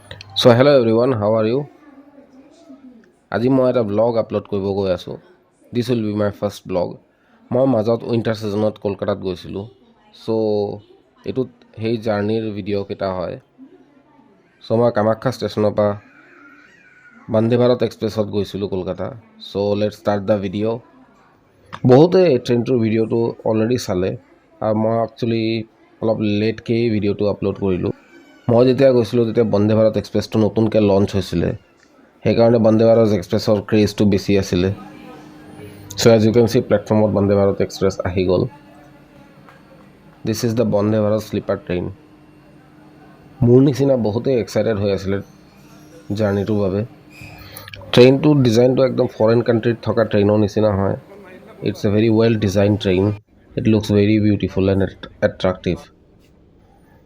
So hello everyone, how are you? আজি মই এটা ব্লগ আপলোড কৰিব গৈ আছোঁ। দিছ will be my first blog. মই মাজত উইণ্টাৰ ছিজনত কলকাতাত গৈছিলোঁ। চ' এইটোত সেই জাৰ্ণিৰ ভিডিঅ' কেইটা হয়। চ' মই কামাখ্যা ষ্টেচনৰ পৰা বন্দে ভাৰত এক্সপ্ৰেছত গৈছিলোঁ কলকাতা। চ' লেটছ ষ্টাৰ্ট দ্য ভিডিঅ'। বহুতে এই ট্ৰেইনটোৰ ভিডিঅ'টো অলৰেডি চালে আৰু মই একচুৱেলি অলপ লেটকেই ভিডিঅ'টো আপলোড কৰিলোঁ। মই যেতিয়া গৈছিলোঁ তেতিয়া বন্দে ভাৰত এক্সপ্ৰেছটো নতুনকৈ লঞ্চ হৈছিলে। সেইকাৰণে বন্দে ভাৰত এক্সপ্ৰেছৰ ক্ৰেজটো বেছি আছিলে। So' as you can see প্লেটফৰ্মত বন্দে ভাৰত এক্সপ্ৰেছ আহি গ'ল। This is the Vande Bharat sleeper train. মোৰ নিচিনা বহুতেই এক্সাইটেড হৈ আছিলে জাৰ্ণিটোৰ বাবে। ট্ৰেইনটোৰ ডিজাইনটো একদম ফৰেইন কাণ্ট্ৰিত থকা ট্ৰেইনৰ নিচিনা হয়। It's a very well design train. It looks very beautiful and attractive.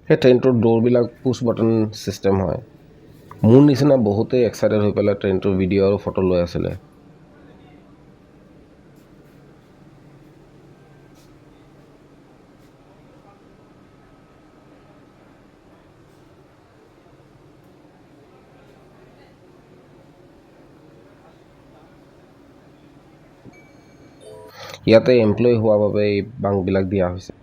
সেই ট্ৰেইনটোৰ ড'ৰবিলাক পুছ বাটন ছিষ্টেম হয়। মোৰ নিচিনা বহুতেই এক্সাইটেড হৈ পেলাই ট্ৰেইনটোৰ ভিডিঅ' আৰু ফটো লৈ আছিলে। ইয়াতে এমপ্লয় হোৱাৰ বাবে এই বাংকবিলাক দিয়া হৈছে।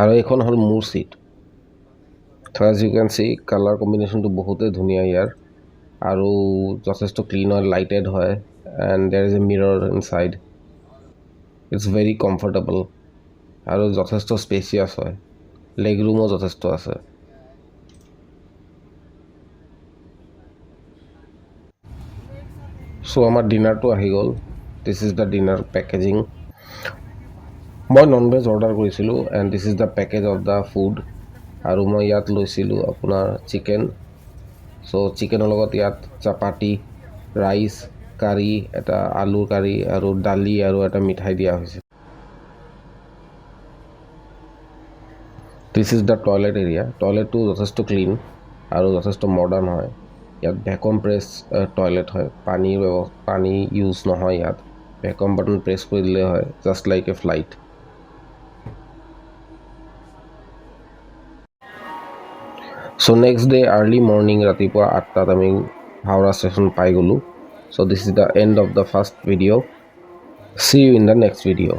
আৰু এইখন হ'ল মোৰ seat. As you can see colour কম্বিনেশ্যনটো বহুতেই ধুনীয়া ইয়াৰ আৰু যথেষ্ট ক্লিন হয়, লাইটেড হয় and there is a mirror inside. It's very comfortable আৰু যথেষ্ট স্পেচিয়াছ হয়। লেগ ৰুমো যথেষ্ট আছে। চ' আমাৰ ডিনাৰটো আহি গ'ল। This is the dinner packaging. মই নন ভেজ অৰ্ডাৰ কৰিছিলোঁ and this is the package of the food. আৰু মই ইয়াত লৈছিলোঁ আপোনাৰ চিকেন। চ' চিকেনৰ লগত ইয়াত চাপাটি, ৰাইচ, কাৰী, এটা আলুৰ কাৰী আৰু দালি আৰু এটা মিঠাই দিয়া হৈছে। This is the toilet area. টয়লেটটো যথেষ্ট ক্লিন আৰু যথেষ্ট মডাৰ্ণ হয়। ইয়াত ভেকুৱাম প্ৰেছ টয়লেট হয়। পানী ইউজ নহয় ইয়াত। ভেকুৱাম বাটন প্ৰেছ কৰি দিলে হয়, just like a flight. So' next day early morning ৰাতিপুৱা 8টাত আমি হাওৰা ষ্টেচন পাই গ'লোঁ। So' this is the end of the first video'. See you in the next video'.